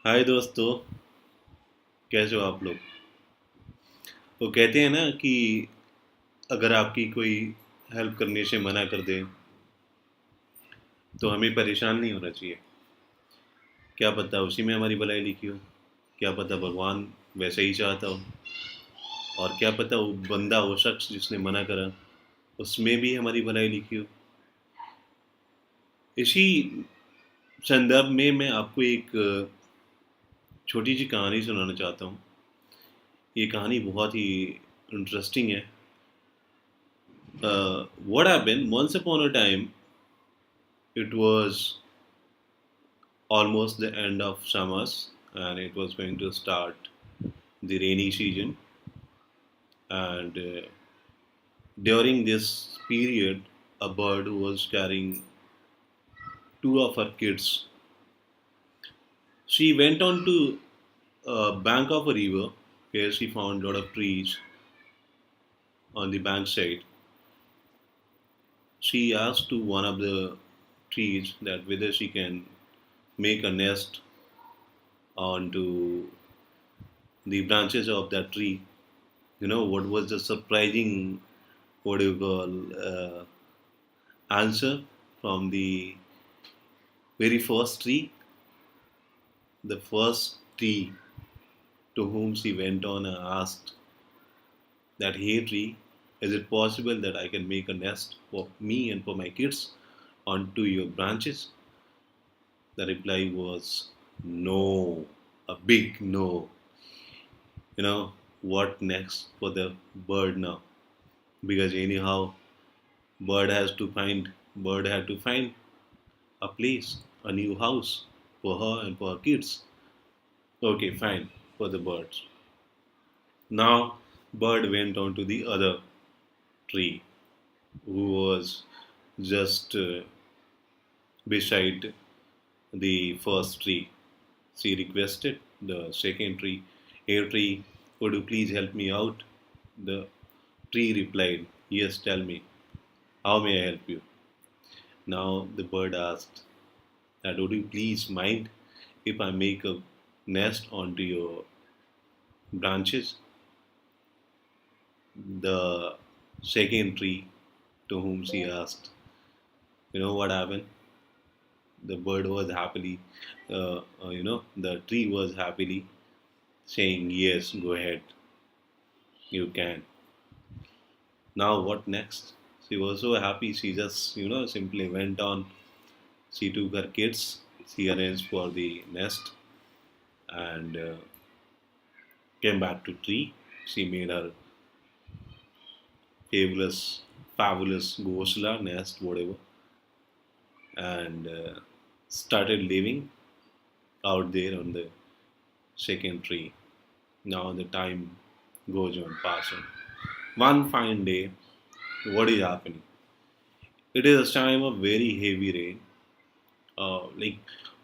हाय दोस्तों। कैसे हो आप लोग? वो कहते हैं ना कि अगर आपकी कोई हेल्प करने से मना कर दे तो हमें परेशान नहीं होना चाहिए। क्या पता उसी में हमारी भलाई लिखी हो। क्या पता भगवान वैसे ही चाहता हो। और क्या पता वो बंदा, वो शख्स जिसने मना करा, उसमें भी हमारी भलाई लिखी हो। इसी संदर्भ में मैं आपको एक छोटी सी कहानी सुनाना चाहता हूँ। ये कहानी बहुत ही इंटरेस्टिंग है। What happened once upon a time, it was almost the end of summers and it was going to start the rainy season. And during this period, a bird was carrying two of her kids. She went on to a bank of a river where she found a lot of trees on the bank side. She asked to one of the trees that whether she can make a nest onto the branches of that tree. You know what was the surprising, what do you call, answer from the very first tree? The first tree to whom she went on and asked that, hey tree, is it possible that I can make a nest for me and for my kids onto your branches? The reply was no, a big no. You know what next for the bird now? Because anyhow, bird had to find a place, a new house for her and for her kids. Okay, fine, for the birds. Now, bird went on to the other tree, who was just beside the first tree. She requested the second tree, hey tree, could you please help me out? The tree replied, yes, tell me, how may I help you? Now the bird asked, that would you please mind if I make a nest onto your branches? The second tree to whom she asked, you know what happened? The bird was happily, the tree was happily saying, yes, go ahead, you can. Now, what next? She was so happy, she just, simply went on. She took her kids, she arranged for the nest, and came back to tree. She made her fabulous, fabulous ghosla nest, whatever, and started living out there on the second tree. Now the time goes on, passing. One fine day, what is happening? It is a time of very heavy rain, like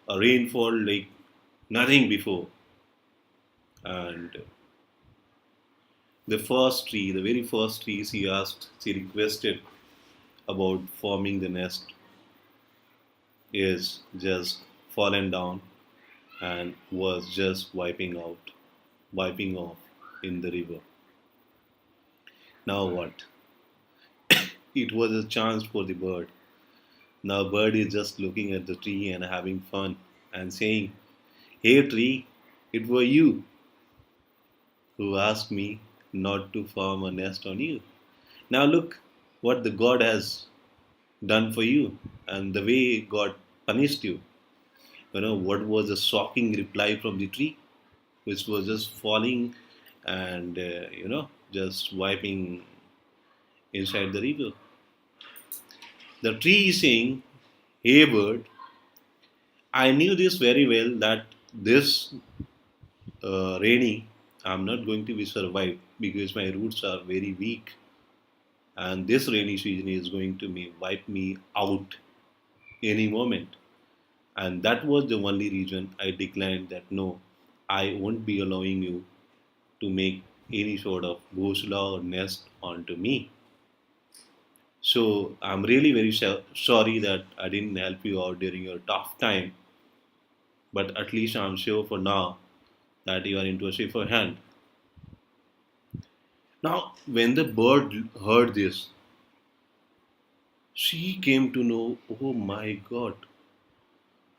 a rainfall like nothing before. And the very first tree, she requested about forming the nest, is just fallen down and was just wiping off in the river. Now what? It was a chance for the bird. Now bird is just looking at the tree and having fun and saying, hey tree, it were you who asked me not to form a nest on you. Now look what the God has done for you and the way God punished you. You know what was the shocking reply from the tree, which was just falling and just wiping inside the river. The tree is saying, hey bird, I knew this very well that this rainy, I'm not going to be survived because my roots are very weak, and this rainy season is going to wipe me out any moment. And that was the only reason I declined that no, I won't be allowing you to make any sort of ghosla or nest onto me. So I'm really very sorry that I didn't help you out during your tough time. but at least I'm sure for now that you are into a safer hand. Now, when the bird heard this, she came to know, oh my God,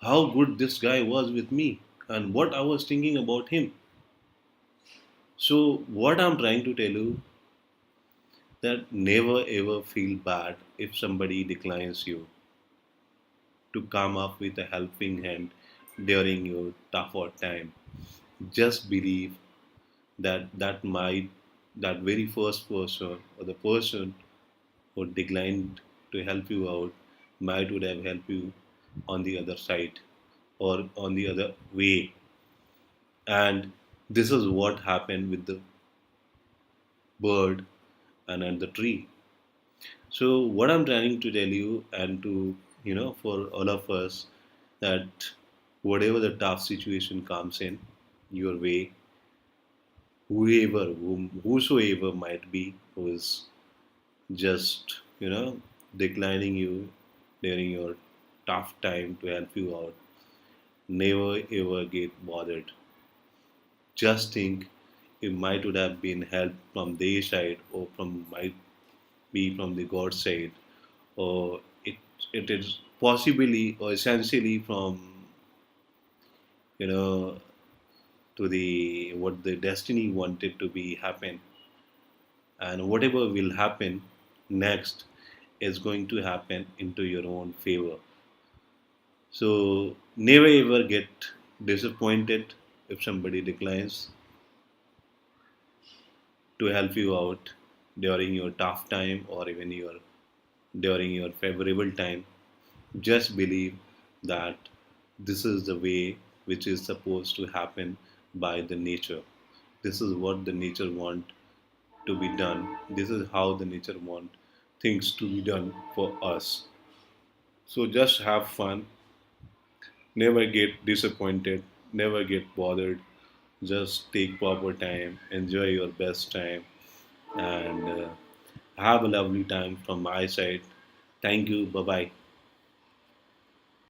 how good this guy was with me and what I was thinking about him. So, what I'm trying to tell you that never ever feel bad if somebody declines you to come up with a helping hand during your tougher time. Just believe that that very first person or the person who declined to help you out might would have helped you on the other side or on the other way. And this is what happened with the bird and the tree. So what I'm trying to tell you and to for all of us that whatever the tough situation comes in your way, whosoever might be who is just declining you during your tough time to help you out, never ever get bothered. Just think it might would have been help from their side or from might be from the God side or it is possibly or essentially from you know to the what the destiny wanted to be happen, and whatever will happen next is going to happen into your own favor. So never ever get disappointed if somebody declines to help you out during your tough time or even your during your favorable time. Just believe that this is the way which is supposed to happen by the nature. This is what the nature want to be done. This is how the nature want things to be done for us. So just have fun. Never get disappointed. Never get bothered. Just take proper time. Enjoy your best time, and have a lovely time from my side. Thank you. Bye bye.